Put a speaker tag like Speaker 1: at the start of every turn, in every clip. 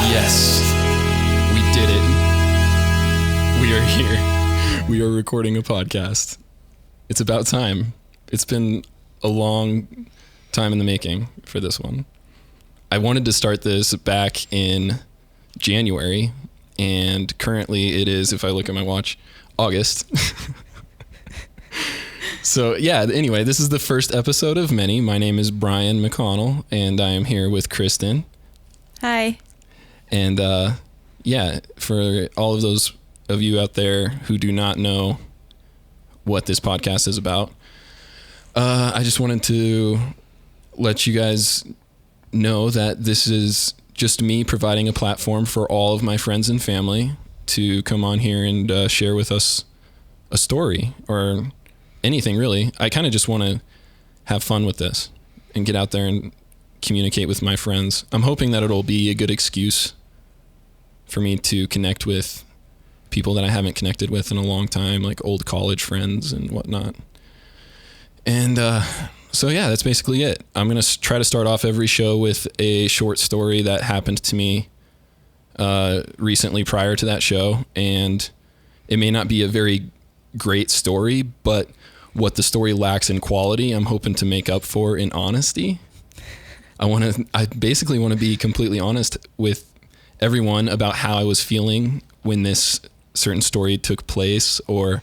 Speaker 1: Yes, we did it. We are here. We are recording a podcast. It's about time. It's been a long time in the making for this one. I wanted to start this back in January, and currently it is, if I look at my watch, August. So yeah, anyway, this is the first episode of many. My name is Bryan McConnell, and I am here with Kristen.
Speaker 2: Hi.
Speaker 1: And yeah, for all of those of you out there who do not know what this podcast is about, I just wanted to let you guys know that this is just me providing a platform for all of my friends and family to come on here and share with us a story or anything really. I kind of just want to have fun with this and get out there and communicate with my friends. I'm hoping that it'll be a good excuse for me to connect with people that I haven't connected with in a long time, like old college friends and whatnot. And so yeah, that's basically it. I'm going to try to start off every show with a short story that happened to me recently prior to that show. And it may not be a very great story, but what the story lacks in quality, I'm hoping to make up for in honesty. I basically want to be completely honest with everyone about how I was feeling when this certain story took place, or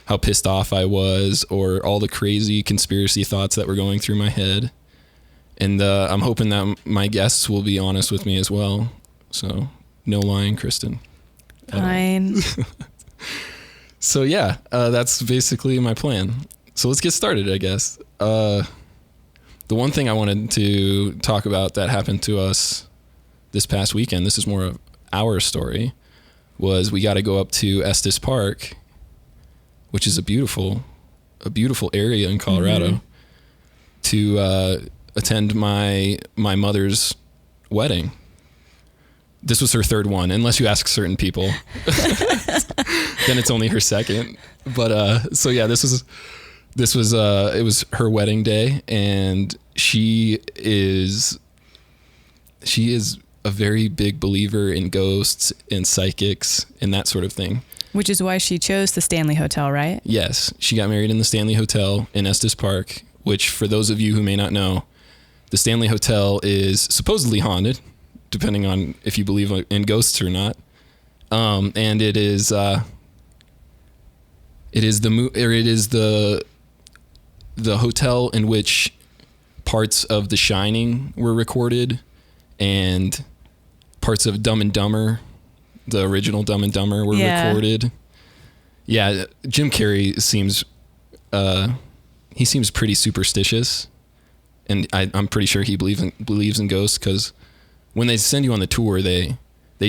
Speaker 1: how pissed off I was, or all the crazy conspiracy thoughts that were going through my head. And I'm hoping that my guests will be honest with me as well. So no lying, Kristen.
Speaker 2: Fine.
Speaker 1: So yeah, that's basically my plan. So let's get started, I guess. The one thing I wanted to talk about that happened to us this past weekend, this is more of our story, was we got to go up to Estes Park, which is a beautiful area in Colorado, to attend my mother's wedding. This was her third one, unless you ask certain people. Then it's only her second. But so yeah, it was her wedding day, and she is a very big believer in ghosts and psychics and that sort of thing.
Speaker 2: Which is why she chose the Stanley Hotel, right?
Speaker 1: Yes. She got married in the Stanley Hotel in Estes Park, which, for those of you who may not know, the Stanley Hotel is supposedly haunted, depending on if you believe in ghosts or not. And it is the hotel in which parts of The Shining were recorded, and parts of Dumb and Dumber, the original Dumb and Dumber, were recorded. Yeah, Jim Carrey seems pretty superstitious, and I'm pretty sure he believes in ghosts, because when they send you on the tour, they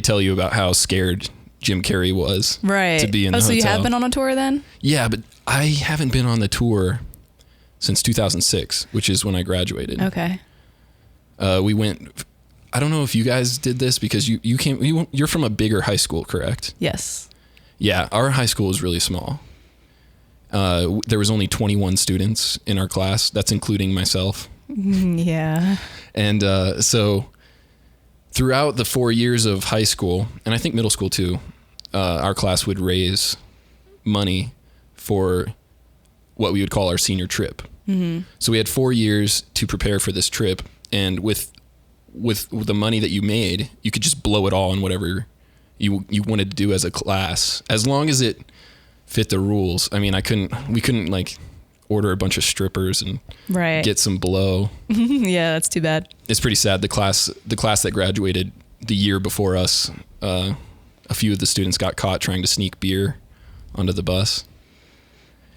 Speaker 1: tell you about how scared Jim Carrey was to be in the hotel.
Speaker 2: So you have been on a tour then?
Speaker 1: Yeah, but I haven't been on the tour since 2006, which is when I graduated.
Speaker 2: Okay.
Speaker 1: We went. I don't know if you guys did this, because you're from a bigger high school, correct?
Speaker 2: Yes.
Speaker 1: Yeah, our high school was really small. There was only 21 students in our class. That's including myself.
Speaker 2: Yeah.
Speaker 1: And so throughout the 4 years of high school, and I think middle school too, our class would raise money for what we would call our senior trip. Mm-hmm. So we had 4 years to prepare for this trip, and with the money that you made, you could just blow it all on whatever you wanted to do as a class, as long as it fit the rules. I mean, we couldn't like order a bunch of strippers and get some blow.
Speaker 2: Yeah, that's too bad. It's
Speaker 1: pretty sad. The class that graduated the year before us, a few of the students got caught trying to sneak beer onto the bus.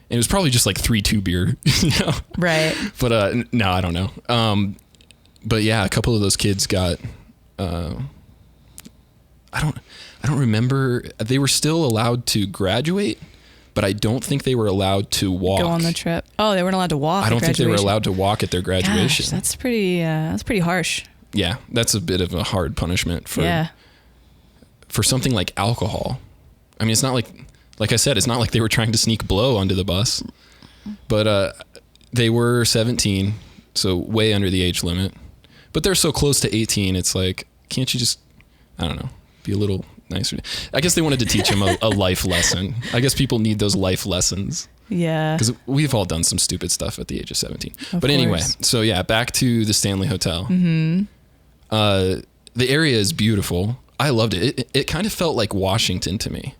Speaker 1: And it was probably just like 3-2 beer, you know?
Speaker 2: Right.
Speaker 1: But no, I don't know. But yeah, a couple of those kids got, I don't remember. They were still allowed to graduate, but I don't think they were allowed to walk.
Speaker 2: Go on the trip. Oh, they weren't allowed to walk.
Speaker 1: I don't think they were allowed to walk at their graduation.
Speaker 2: Gosh, that's pretty harsh.
Speaker 1: Yeah, that's a bit of a hard punishment for something like alcohol. I mean, it's not like I said, it's not like they were trying to sneak blow onto the bus, but they were 17, so way under the age limit. But they're so close to 18, it's like, can't you just I don't know, be a little nicer. I guess they wanted to teach him a life lesson. I guess people need those life lessons.
Speaker 2: Yeah.
Speaker 1: Because we've all done some stupid stuff at the age of 17.
Speaker 2: Of
Speaker 1: but anyway,
Speaker 2: course.
Speaker 1: so yeah, back to the Stanley Hotel.
Speaker 2: Mm-hmm.
Speaker 1: The area is beautiful. I loved it. It kind of felt like Washington to me.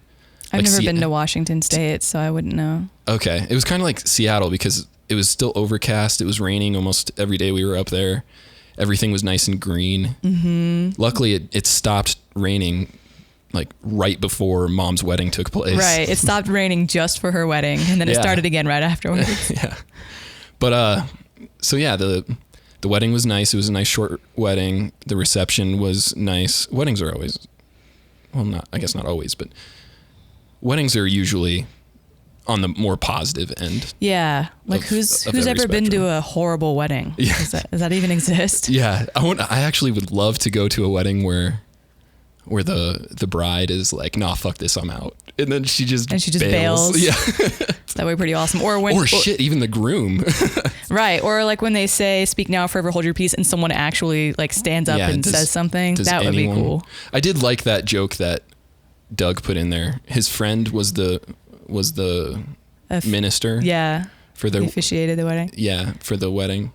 Speaker 2: I've
Speaker 1: Like
Speaker 2: never been to Washington State, so I wouldn't know.
Speaker 1: Okay. It was kind of like Seattle because it was still overcast. It was raining almost every day we were up there. Everything was nice and green.
Speaker 2: Mm-hmm.
Speaker 1: Luckily, it stopped raining like right before Mom's wedding took place.
Speaker 2: Right. It stopped raining just for her wedding, and then it
Speaker 1: Yeah.
Speaker 2: started again right afterwards.
Speaker 1: Yeah. But so yeah, the wedding was nice. It was a nice short wedding. The reception was nice. Weddings are always, well, I guess not always, but weddings are usually on the more positive end.
Speaker 2: Yeah. Like
Speaker 1: Of
Speaker 2: who's
Speaker 1: every
Speaker 2: ever been
Speaker 1: spectrum.
Speaker 2: to a horrible wedding?
Speaker 1: Yeah.
Speaker 2: Does that even exist?
Speaker 1: Yeah. I actually would love to go to a wedding where the bride is like, nah, fuck this, I'm out. And then she just
Speaker 2: bails.
Speaker 1: Yeah.
Speaker 2: That would be pretty awesome. Or
Speaker 1: shit, even the groom.
Speaker 2: Right. Or like when they say, speak now, forever hold your peace, and someone actually like stands up and says something. That would be cool.
Speaker 1: I did like that joke that Doug put in there. His friend was the minister.
Speaker 2: Yeah.
Speaker 1: For
Speaker 2: He officiated the wedding.
Speaker 1: Yeah, for the wedding.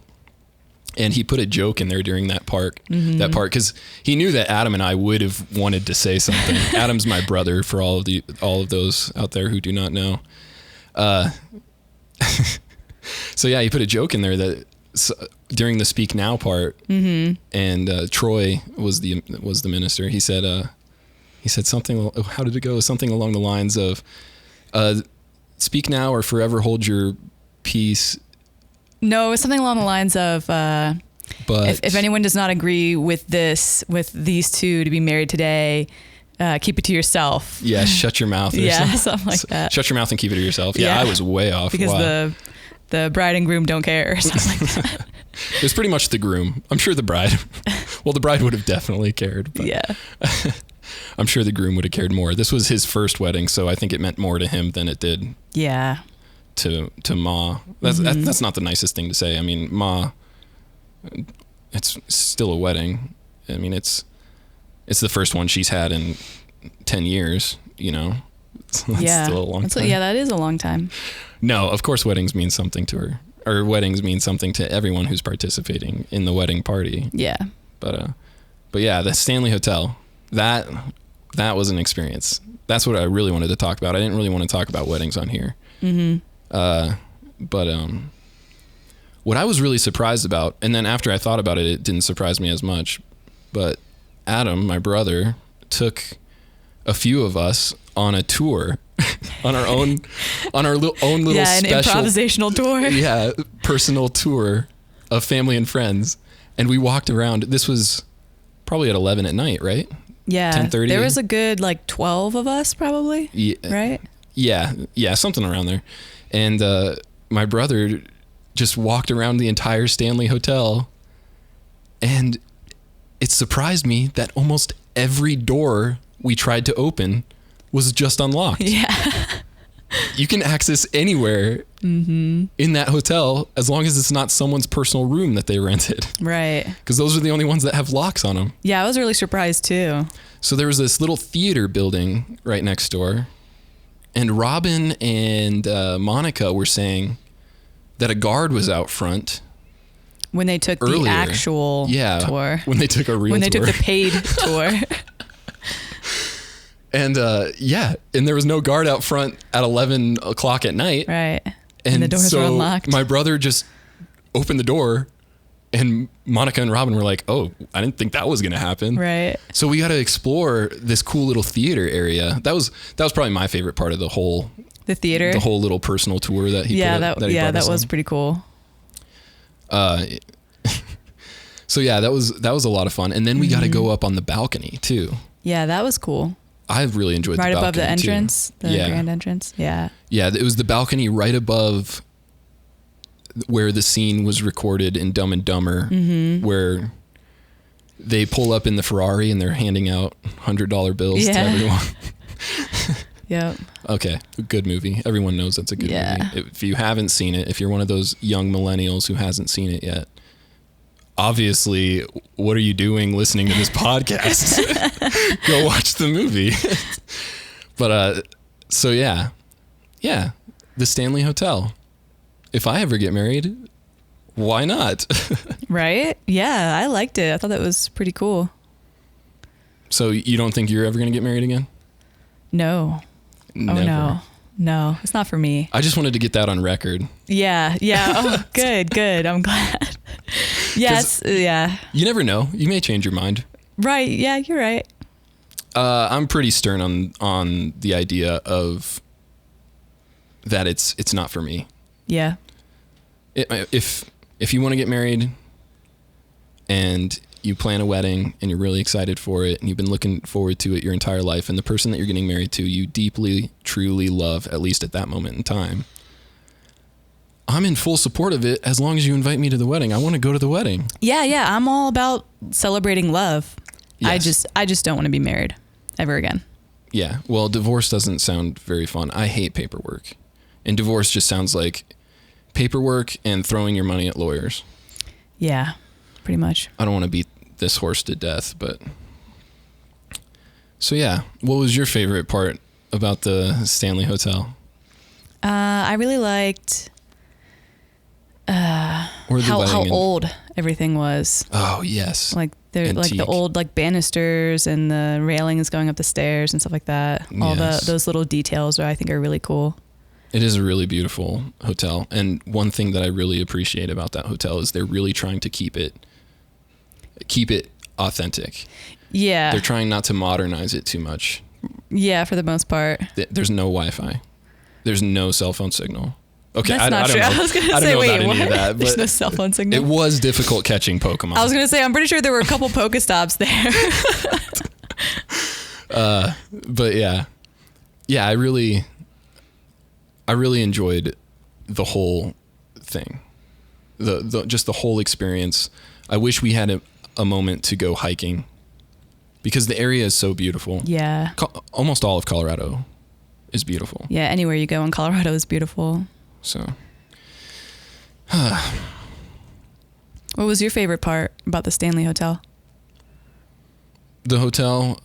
Speaker 1: And he put a joke in there during that part, because he knew that Adam and I would have wanted to say something. Adam's my brother, for all of those out there who do not know. So yeah, he put a joke in there that during the speak now part, and Troy was the minister. He said something. How did it go? Something along the lines of, "Speak now or forever hold your peace."
Speaker 2: No, it was something along the lines of,
Speaker 1: but
Speaker 2: if anyone does not agree with these two to be married today, keep it to yourself.
Speaker 1: Yeah, shut your mouth.
Speaker 2: Yeah, something like that.
Speaker 1: Shut your mouth and keep it to yourself. Yeah, I was way off.
Speaker 2: Because the bride and groom don't care or something like that.
Speaker 1: It was pretty much the groom. I'm sure the bride would have definitely cared. But
Speaker 2: yeah.
Speaker 1: I'm sure the groom would have cared more. This was his first wedding, so I think it meant more to him than it did.
Speaker 2: Yeah.
Speaker 1: To Ma. That's not the nicest thing to say. I mean, Ma, it's still a wedding. I mean, it's the first one she's had in 10 years, you know. So that's still a long time.
Speaker 2: Yeah, that is a long time.
Speaker 1: No, of course weddings mean something to her. Or weddings mean something to everyone who's participating in the wedding party.
Speaker 2: Yeah.
Speaker 1: But yeah, the Stanley Hotel, that was an experience. That's what I really wanted to talk about. I didn't really want to talk about weddings on here. Mm-hmm. But what I was really surprised about, and then after I thought about it, it didn't surprise me as much, but Adam, my brother, took a few of us on a tour on our own little
Speaker 2: an
Speaker 1: special
Speaker 2: improvisational tour.
Speaker 1: Yeah, personal tour of family and friends. And we walked around. This was probably at 11 at night, right?
Speaker 2: Yeah.
Speaker 1: 10:30.
Speaker 2: There was a good 12 of us probably.
Speaker 1: Yeah,
Speaker 2: right?
Speaker 1: Yeah, something around there. And my brother just walked around the entire Stanley Hotel, and it surprised me that almost every door we tried to open was just unlocked.
Speaker 2: Yeah.
Speaker 1: You can access anywhere in that hotel as long as it's not someone's personal room that they rented.
Speaker 2: Right.
Speaker 1: Because those are the only ones that have locks on them.
Speaker 2: Yeah, I was really surprised too.
Speaker 1: So there was this little theater building right next door. And Robin and Monica were saying that a guard was out front
Speaker 2: when they took
Speaker 1: earlier.
Speaker 2: The actual tour.
Speaker 1: When they took a real tour.
Speaker 2: When they took the paid tour.
Speaker 1: And and there was no guard out front at 11 o'clock at night.
Speaker 2: Right.
Speaker 1: And
Speaker 2: the doors were unlocked.
Speaker 1: My brother just opened the door, and Monica and Robin were like, "Oh, I didn't think that was going to happen."
Speaker 2: Right.
Speaker 1: So we got to explore this cool little theater area. That was probably my favorite part of the whole
Speaker 2: theater.
Speaker 1: The whole little personal tour that he
Speaker 2: that was pretty cool.
Speaker 1: So yeah, that was a lot of fun. And then we got to go up on the balcony too.
Speaker 2: Yeah, that was cool.
Speaker 1: I really enjoyed
Speaker 2: right
Speaker 1: the balcony
Speaker 2: above the entrance,
Speaker 1: too.
Speaker 2: the grand entrance. Yeah.
Speaker 1: Yeah, it was the balcony right above where the scene was recorded in Dumb and Dumber, where they pull up in the Ferrari and they're handing out $100 bills to everyone.
Speaker 2: Yep.
Speaker 1: Okay, good movie. Everyone knows that's a good movie. If you haven't seen it, if you're one of those young millennials who hasn't seen it yet, obviously, what are you doing listening to this podcast? Go watch the movie. But, so yeah, the Stanley Hotel. If I ever get married, why not?
Speaker 2: Right? Yeah, I liked it. I thought that was pretty cool.
Speaker 1: So you don't think you're ever going to get married again?
Speaker 2: No.
Speaker 1: Never.
Speaker 2: Oh, no. No, it's not for me.
Speaker 1: I just wanted to get that on record.
Speaker 2: Yeah. Oh, good. I'm glad. Yes. Yeah.
Speaker 1: You never know. You may change your mind.
Speaker 2: Right. Yeah, you're right.
Speaker 1: I'm pretty stern on the idea of that it's not for me.
Speaker 2: Yeah.
Speaker 1: If you want to get married and you plan a wedding and you're really excited for it and you've been looking forward to it your entire life, and the person that you're getting married to you deeply, truly love, at least at that moment in time, I'm in full support of it as long as you invite me to the wedding. I want to go to the wedding.
Speaker 2: Yeah. I'm all about celebrating love.
Speaker 1: Yes.
Speaker 2: I just don't want to be married ever again.
Speaker 1: Yeah. Well, divorce doesn't sound very fun. I hate paperwork. And divorce just sounds like paperwork and throwing your money at lawyers.
Speaker 2: Yeah, pretty much.
Speaker 1: I don't want to beat this horse to death, but so yeah. What was your favorite part about the Stanley Hotel?
Speaker 2: I really liked how old everything was.
Speaker 1: Oh yes,
Speaker 2: like the old like banisters and the railings going up the stairs and stuff like that. All those little details I think are really cool.
Speaker 1: It is a really beautiful hotel, and one thing that I really appreciate about that hotel is they're really trying to keep it authentic.
Speaker 2: Yeah,
Speaker 1: they're trying not to modernize it too much.
Speaker 2: Yeah, for the most part.
Speaker 1: There's no Wi-Fi. There's no cell phone signal. Okay,
Speaker 2: That's not
Speaker 1: I don't
Speaker 2: true.
Speaker 1: know.
Speaker 2: I was going to say, wait, what?
Speaker 1: Of that,
Speaker 2: There's no cell phone signal.
Speaker 1: It was difficult catching Pokemon.
Speaker 2: I was going to say, I'm pretty sure there were a couple Pokestops there.
Speaker 1: But yeah, I really enjoyed the whole thing, just the whole experience. I wish we had a moment to go hiking because the area is so beautiful.
Speaker 2: Yeah.
Speaker 1: Almost all of Colorado is beautiful.
Speaker 2: Yeah, anywhere you go in Colorado is beautiful.
Speaker 1: So,
Speaker 2: what was your favorite part about the Stanley Hotel?
Speaker 1: The hotel,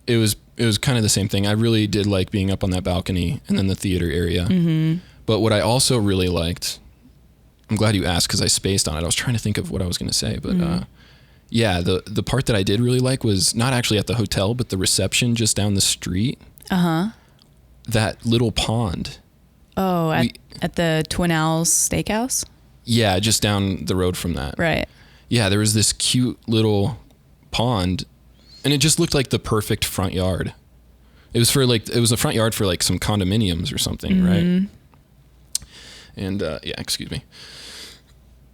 Speaker 1: it was kind of the same thing. I really did like being up on that balcony and then the theater area. Mm-hmm. But what I also really liked, I'm glad you asked because I spaced on it. I was trying to think of what I was going to say, but the part that I did really like was not actually at the hotel, but the reception just down the street. Uh-huh. That little pond.
Speaker 2: Oh, at the Twin Owls Steakhouse?
Speaker 1: Yeah, just down the road from that.
Speaker 2: Right.
Speaker 1: Yeah, there was this cute little pond, and it just looked like the perfect front yard. It was a front yard for like some condominiums or something, mm-hmm. right? And excuse me.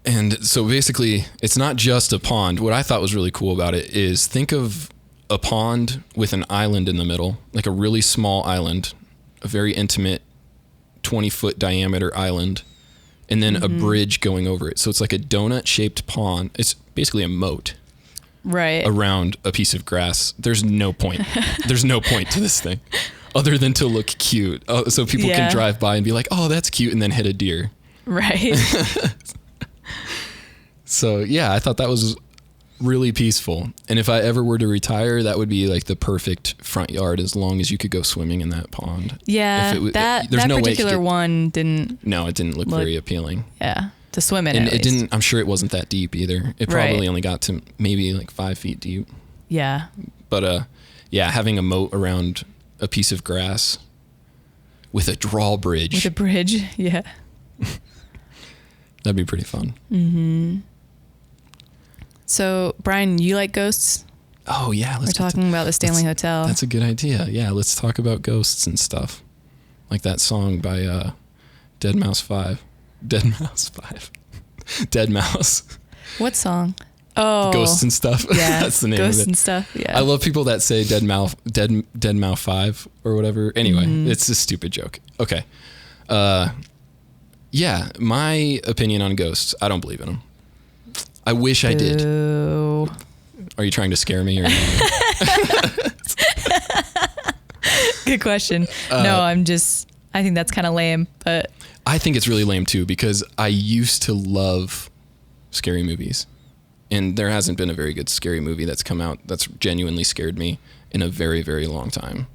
Speaker 1: And so basically, it's not just a pond. What I thought was really cool about it is think of a pond with an island in the middle, like a really small island, a very intimate 20-foot diameter island, and then a bridge going over it. So it's like a donut-shaped pond. It's basically a moat.
Speaker 2: Right.
Speaker 1: Around a piece of grass. There's no point. There's no point to this thing other than to look cute. So people can drive by and be like, oh, that's cute, and then hit a deer.
Speaker 2: Right.
Speaker 1: So yeah, I thought that was really peaceful. And if I ever were to retire, that would be like the perfect front yard as long as you could go swimming in that pond.
Speaker 2: Yeah, that particular one didn't.
Speaker 1: No, it didn't look very appealing.
Speaker 2: Yeah, to swim in.
Speaker 1: And it didn't. I'm sure it wasn't that deep either. It probably only got to maybe like 5 feet deep.
Speaker 2: Yeah.
Speaker 1: But having a moat around a piece of grass with a drawbridge.
Speaker 2: With a bridge, yeah.
Speaker 1: That'd be pretty fun.
Speaker 2: Mm-hmm. So, Bryan, you like ghosts?
Speaker 1: Oh, yeah.
Speaker 2: We're talking about the Stanley Hotel.
Speaker 1: That's a good idea. Yeah, let's talk about ghosts and stuff. Like that song by Dead Mouse 5. Dead Mouse.
Speaker 2: What song? Oh.
Speaker 1: Ghosts and Stuff.
Speaker 2: Yeah.
Speaker 1: That's the name
Speaker 2: Ghosts
Speaker 1: of it.
Speaker 2: and Stuff, yeah.
Speaker 1: I love people that say Dead Mouse 5 or whatever. Anyway, it's a stupid joke. Okay. Yeah, my opinion on ghosts, I don't believe in them. I wish I did. Are you trying to scare me? Or
Speaker 2: Good question. No, I think that's kind of lame, but.
Speaker 1: I think it's really lame too, because I used to love scary movies. And there hasn't been a very good scary movie that's come out that's genuinely scared me in a very, very long time.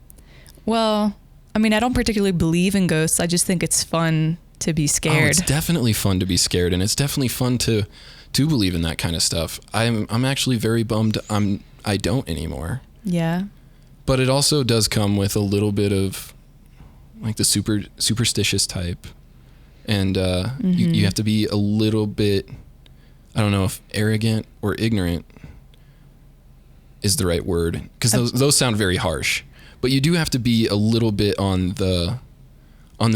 Speaker 2: Well, I mean, I don't particularly believe in ghosts. I just think it's fun to be scared.
Speaker 1: Oh, it's definitely fun to be scared, and it's definitely fun to believe in that kind of stuff. I'm actually very bummed I don't anymore.
Speaker 2: Yeah.
Speaker 1: But it also does come with a little bit of like the superstitious type, and you have to be a little bit, I don't know if arrogant or ignorant is the right word, because those sound very harsh, but you do have to be a little bit on the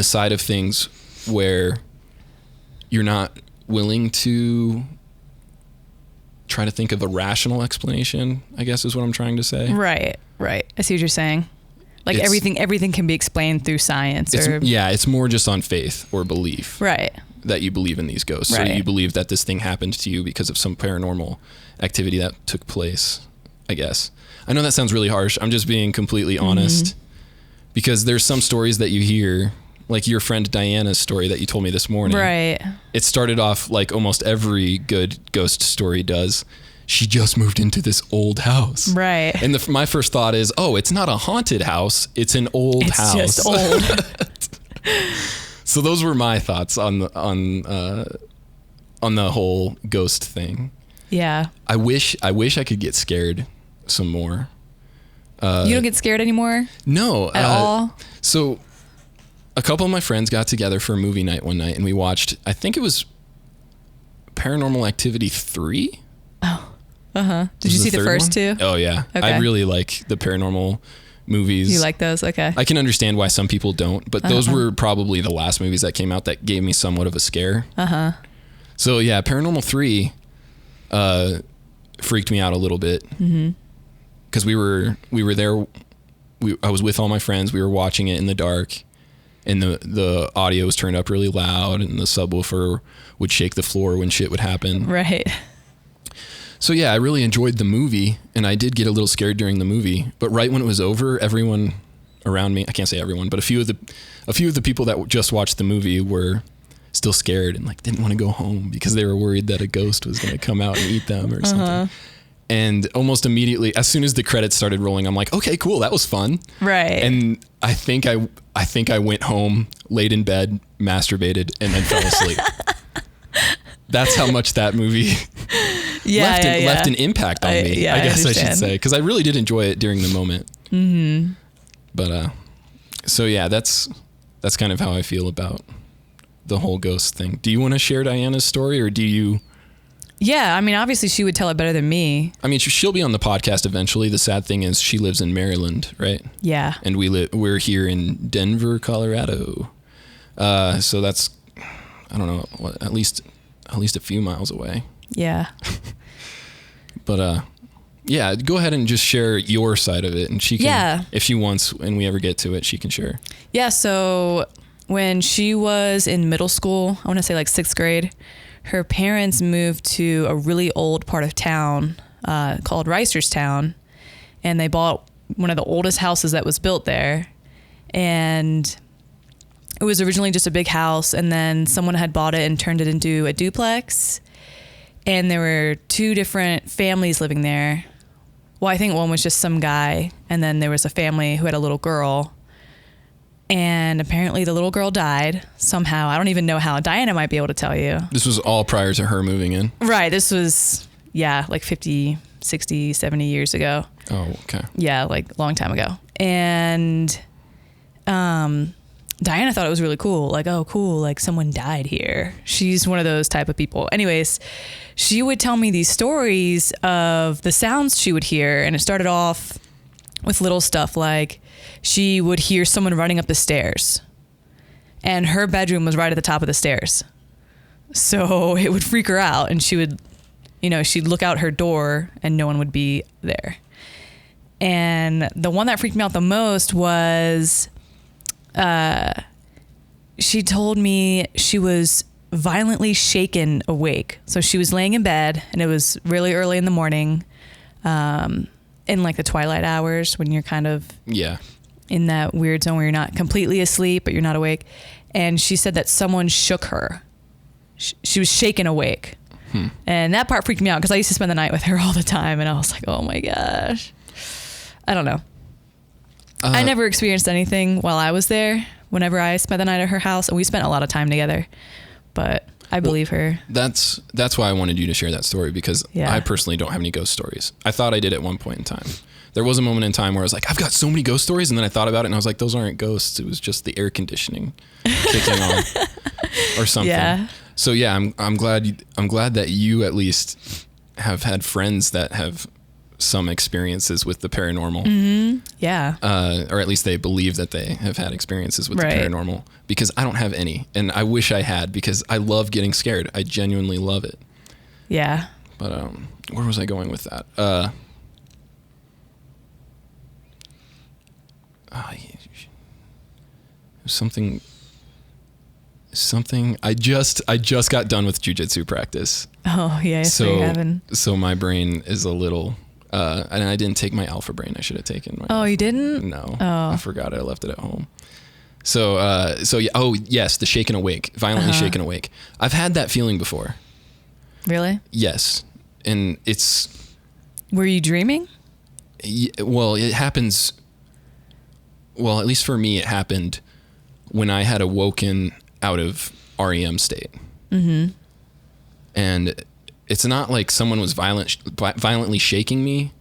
Speaker 1: side of things where you're not willing to try to think of a rational explanation, I guess is what I'm trying to say.
Speaker 2: Right. I see what you're saying. Like everything can be explained through science.
Speaker 1: It's more just on faith or belief.
Speaker 2: Right.
Speaker 1: That you believe in these ghosts.
Speaker 2: Right.
Speaker 1: So you believe that this thing happened to you because of some paranormal activity that took place, I guess. I know that sounds really harsh. I'm just being completely honest, because there's some stories that you hear, like your friend Diana's story that you told me this morning.
Speaker 2: Right.
Speaker 1: It started off like almost every good ghost story does. She just moved into this old house. Right. And my first thought is, oh, it's not a haunted house. It's an old house. It's just old. So those were my thoughts on the whole ghost thing. Yeah. I wish I could get scared some more.
Speaker 2: You don't get scared anymore?
Speaker 1: No.
Speaker 2: At all?
Speaker 1: So a couple of my friends got together for a movie night one night, and we watched, I think it was Paranormal Activity 3. Oh. Uh-huh. Did you see the first two? Oh, yeah. Okay. I really like the paranormal movies.
Speaker 2: You like those? Okay.
Speaker 1: I can understand why some people don't, but those were probably the last movies that came out that gave me somewhat of a scare. Uh-huh. So, yeah, Paranormal 3 freaked me out a little bit. Mm-hmm. Because we were there. I was with all my friends. We were watching it in the dark, and the audio was turned up really loud, and the subwoofer would shake the floor when shit would happen. Right. So yeah, I really enjoyed the movie, and I did get a little scared during the movie. But right when it was over, everyone around me, I can't say everyone, but a few of the people that just watched the movie were still scared and like didn't want to go home because they were worried that a ghost was going to come out and eat them or something. And almost immediately, as soon as the credits started rolling, I'm like, okay, cool, that was fun. Right. And I think I went home, laid in bed, masturbated, and then fell asleep. That's how much that movie left an impact on me, I guess I should say. Because I really did enjoy it during the moment. Mm-hmm. But, so yeah, that's kind of how I feel about the whole ghost thing. Do you want to share Diana's story, or do you...
Speaker 2: Yeah, I mean, obviously she would tell it better than me.
Speaker 1: I mean, she'll be on the podcast eventually. The sad thing is she lives in Maryland, right? Yeah. And we're here in Denver, Colorado. So that's, I don't know, at least a few miles away. Yeah. But yeah, go ahead and just share your side of it, and she can, if she wants, and we ever get to it, she can share.
Speaker 2: Yeah, so when she was in middle school, I want to say like 6th grade, her parents moved to a really old part of town called Reisterstown, and they bought one of the oldest houses that was built there. And it was originally just a big house, and then someone had bought it and turned it into a duplex. And there were 2 different families living there. Well, I think one was just some guy, and then there was a family who had a little girl. And apparently the little girl died somehow. I don't even know how. Diana might be able to tell you.
Speaker 1: This was all prior to her moving in?
Speaker 2: Right. This was, like 50, 60, 70 years ago.
Speaker 1: Oh, okay.
Speaker 2: Yeah, like a long time ago. And Diana thought it was really cool. Like, oh, cool. Like someone died here. She's one of those type of people. Anyways, she would tell me these stories of the sounds she would hear. And it started off with little stuff like she would hear someone running up the stairs, and her bedroom was right at the top of the stairs. So it would freak her out, and she would, she'd look out her door and no one would be there. And the one that freaked me out the most was, she told me she was violently shaken awake. So she was laying in bed, and it was really early in the morning, in like the twilight hours when you're kind of in that weird zone where you're not completely asleep, but you're not awake. And she said that someone shook her. She was shaken awake. And that part freaked me out because I used to spend the night with her all the time. And I was like, oh my gosh. I don't know. I never experienced anything while I was there whenever I spent the night at her house. And we spent a lot of time together. But I believe her.
Speaker 1: That's why I wanted you to share that story, because I personally don't have any ghost stories. I thought I did at one point in time. There was a moment in time where I was like, I've got so many ghost stories. And then I thought about it and I was like, those aren't ghosts. It was just the air conditioning kicking on or something. Yeah. So yeah, I'm glad that you at least have had friends that have some experiences with the paranormal.
Speaker 2: Mm-hmm. Yeah.
Speaker 1: Or at least they believe that they have had experiences with the paranormal, because I don't have any, and I wish I had, because I love getting scared. I genuinely love it.
Speaker 2: Yeah.
Speaker 1: But where was I going with that? Something I just got done with jiu-jitsu practice.
Speaker 2: Oh yeah,
Speaker 1: so my brain is a little and I didn't take my alpha brain. I should have taken my
Speaker 2: you didn't?
Speaker 1: No. I forgot I left it at home. So yeah, yes, the shaken awake, violently shaken awake. I've had that feeling before.
Speaker 2: Really?
Speaker 1: Yes. And
Speaker 2: were you dreaming?
Speaker 1: Well, it happens. Well, at least for me, it happened when I had awoken out of REM state. Mm-hmm. And it's not like someone was violently shaking me.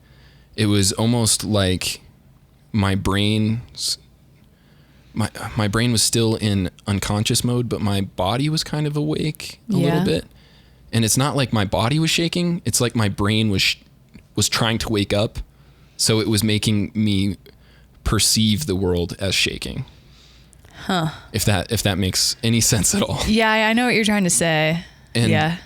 Speaker 1: It was almost like my brain was still in unconscious mode, but my body was kind of awake a little bit. And it's not like my body was shaking. It's like my brain was trying to wake up. So it was making me perceive the world as shaking. Huh. If that makes any sense at all.
Speaker 2: Yeah, I know what you're trying to say.
Speaker 1: And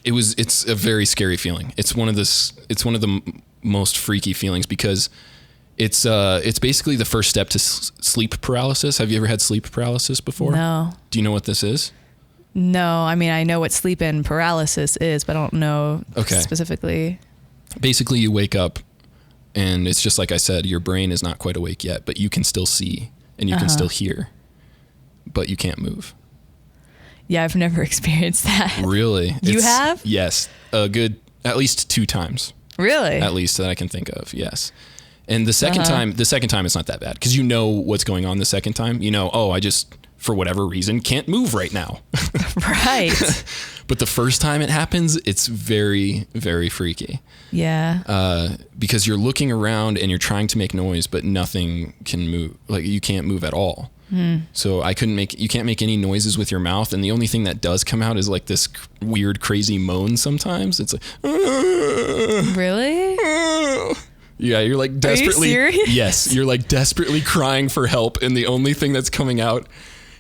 Speaker 1: it's a very scary feeling. It's one of the most freaky feelings, because it's basically the first step to sleep paralysis. Have you ever had sleep paralysis before?
Speaker 2: No.
Speaker 1: Do you know what this is?
Speaker 2: No, I mean, I know what sleep and paralysis is, but I don't know specifically.
Speaker 1: Basically, you wake up and it's just like I said, your brain is not quite awake yet, but you can still see and you can still hear, but you can't move.
Speaker 2: Yeah, I've never experienced that.
Speaker 1: Really?
Speaker 2: You have?
Speaker 1: Yes. At least 2 times.
Speaker 2: Really?
Speaker 1: At least that I can think of. Yes. And the second time it's not that bad, because you know what's going on the second time. You know, I just, for whatever reason, can't move right now.
Speaker 2: Right.
Speaker 1: But the first time it happens, it's very, very freaky.
Speaker 2: Yeah.
Speaker 1: Because you're looking around and you're trying to make noise, but nothing can move. Like, you can't move at all. So you can't make any noises with your mouth. And the only thing that does come out is like this weird, crazy moan sometimes. It's like,
Speaker 2: really?
Speaker 1: Yeah, you're like desperately.
Speaker 2: Are you serious?
Speaker 1: Yes, you're like desperately crying for help, and the only thing that's coming out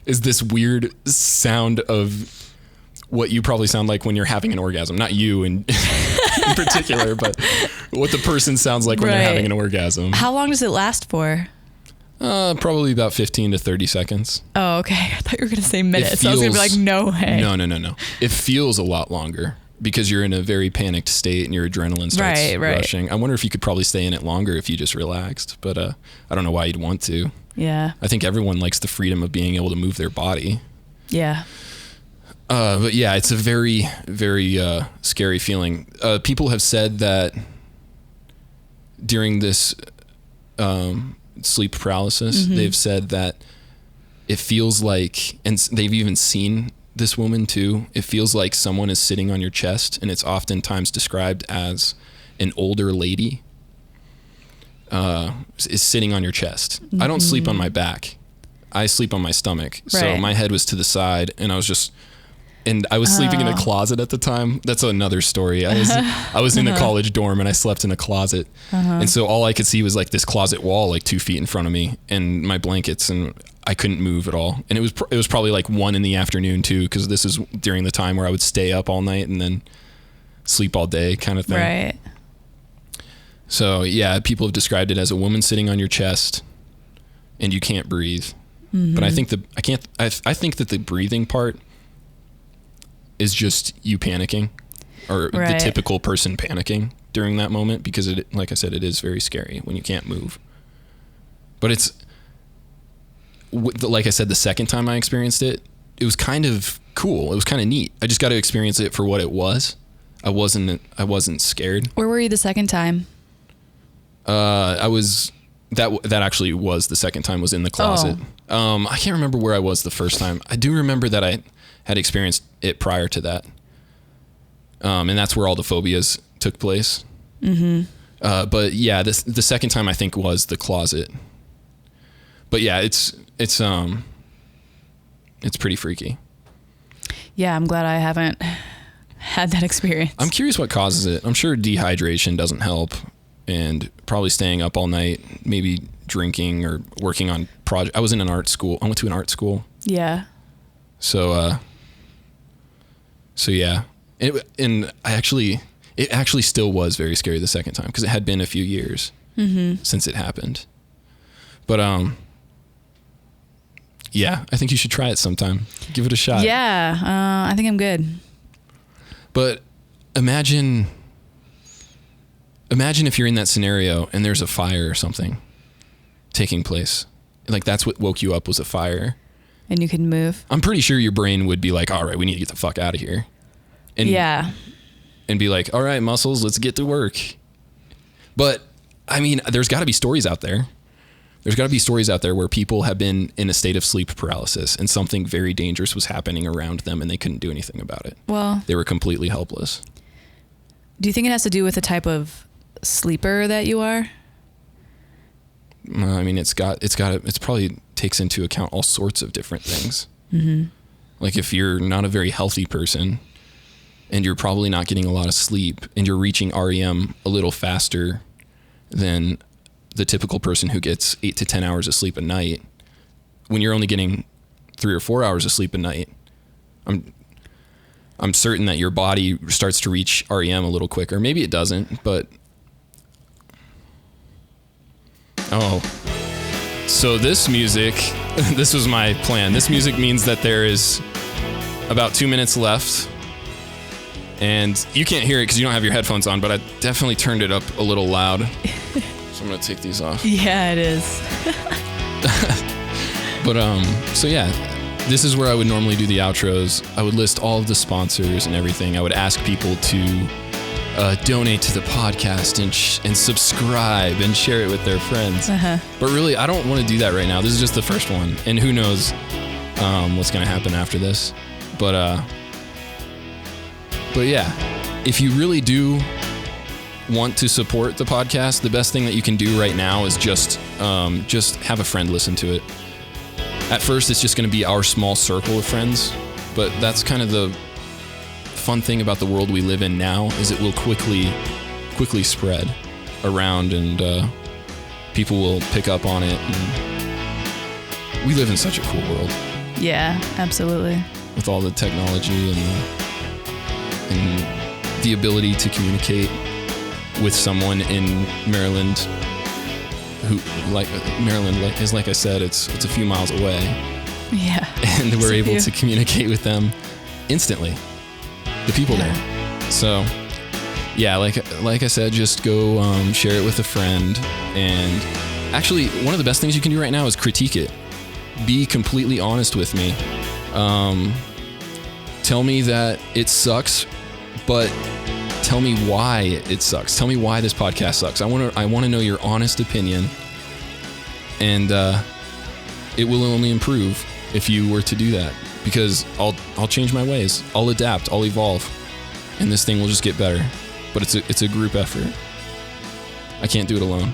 Speaker 1: is this weird sound of what you probably sound like when you're having an orgasm. Not you in particular, but what the person sounds like when they're having an orgasm.
Speaker 2: How long does it last for?
Speaker 1: Probably about 15 to 30 seconds.
Speaker 2: Oh, okay. I thought you were going to say minutes. So I was going to be like, no way.
Speaker 1: No. It feels a lot longer, because you're in a very panicked state and your adrenaline starts rushing. I wonder if you could probably stay in it longer if you just relaxed, but I don't know why you'd want to.
Speaker 2: Yeah.
Speaker 1: I think everyone likes the freedom of being able to move their body.
Speaker 2: Yeah.
Speaker 1: But yeah, it's a very, very scary feeling. People have said that during this sleep paralysis, they've said that it feels like, and they've even seen this woman too, it feels like someone is sitting on your chest, and it's oftentimes described as an older lady is sitting on your chest. I don't sleep on my back. I sleep on my stomach. So my head was to the side, and I was sleeping in a closet at the time. That's another story. I was in a college dorm, and I slept in a closet. And so all I could see was like this closet wall, like 2 feet in front of me, and my blankets, and I couldn't move at all. And it was probably like 1 p.m. too, because this is during the time where I would stay up all night and then sleep all day kind of thing.
Speaker 2: Right.
Speaker 1: So yeah, people have described it as a woman sitting on your chest and you can't breathe. But I think I think that the breathing part is just you panicking, or the typical person panicking during that moment, because it, like I said, it is very scary when you can't move. But it's, like I said, the second time I experienced it, it was kind of cool. It was kind of neat. I just got to experience it for what it was. I wasn't scared.
Speaker 2: Where were you the second time?
Speaker 1: That actually was the second time, was in the closet. I can't remember where I was the first time. I do remember that I had experienced it prior to that. And that's where all the phobias took place. Mm-hmm. But yeah, the second time I think was the closet. But yeah, it's pretty freaky.
Speaker 2: Yeah, I'm glad I haven't had that experience.
Speaker 1: I'm curious what causes it. I'm sure dehydration doesn't help, and probably staying up all night, maybe drinking or working on project. I was in an art school. I went to an art school.
Speaker 2: Yeah.
Speaker 1: So yeah. It actually still was very scary the second time, because it had been a few years since it happened. But yeah, I think you should try it sometime. Give it a shot.
Speaker 2: Yeah, I think I'm good.
Speaker 1: But imagine if you're in that scenario and there's a fire or something taking place. Like, that's what woke you up, was a fire.
Speaker 2: And you can move.
Speaker 1: I'm pretty sure your brain would be like, all right, we need to get the fuck out of here. And
Speaker 2: yeah.
Speaker 1: And be like, all right, muscles, let's get to work. But I mean, there's got to be stories out there. There's got to be stories out there where people have been in a state of sleep paralysis and something very dangerous was happening around them and they couldn't do anything about it. Well, they were completely helpless.
Speaker 2: Do you think it has to do with the type of sleeper that you are?
Speaker 1: I mean, it's probably takes into account all sorts of different things. Mm-hmm. Like, if you're not a very healthy person and you're probably not getting a lot of sleep and you're reaching REM a little faster than the typical person who gets 8 to 10 hours of sleep a night, when you're only getting 3 or 4 hours of sleep a night, I'm certain that your body starts to reach REM a little quicker. Maybe it doesn't, but so this music, this was my plan. This music means that there is about 2 minutes left, and you can't hear it because you don't have your headphones on, but I definitely turned it up a little loud. So I'm going to take these off.
Speaker 2: Yeah, it is.
Speaker 1: But, so yeah, this is where I would normally do the outros. I would list all of the sponsors and everything. I would ask people to donate to the podcast and subscribe and share it with their friends. Uh-huh. But really, I don't want to do that right now. This is just the first one. And who knows what's going to happen after this. But yeah, if you really do want to support the podcast, the best thing that you can do right now is just have a friend listen to it. At first, it's just going to be our small circle of friends, but that's kind of the fun thing about the world we live in now, is it will quickly spread around, and people will pick up on it. And we live in such a cool world. Yeah, absolutely. With all the technology and the ability to communicate with someone in Maryland who, like I said, it's a few miles away. Yeah. And we're able to communicate with them instantly. The people there. So yeah, like I said, just go share it with a friend. And actually, one of the best things you can do right now is critique it. Be completely honest with me. Tell me that it sucks, but tell me why it sucks. Tell me why this podcast sucks. I want to know your honest opinion, and it will only improve if you were to do that, because I'll change my ways. I'll adapt. I'll evolve, and this thing will just get better. But it's a group effort. I can't do it alone.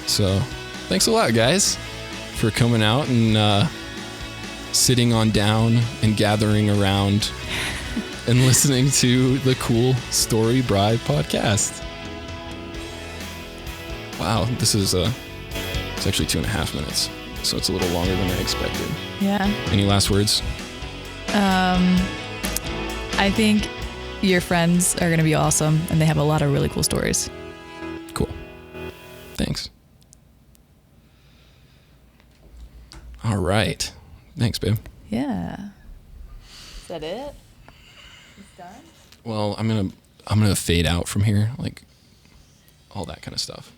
Speaker 1: So, thanks a lot, guys, for coming out and sitting on down and gathering around and listening to the Cool Story Bry Podcast. Wow, this is it's actually 2.5 minutes, so it's a little longer than I expected. Yeah. Any last words? I think your friends are going to be awesome, and they have a lot of really cool stories. Cool. Thanks. All right. Thanks, babe. Yeah. Is that it? It's done? Well, I'm gonna fade out from here, like all that kind of stuff.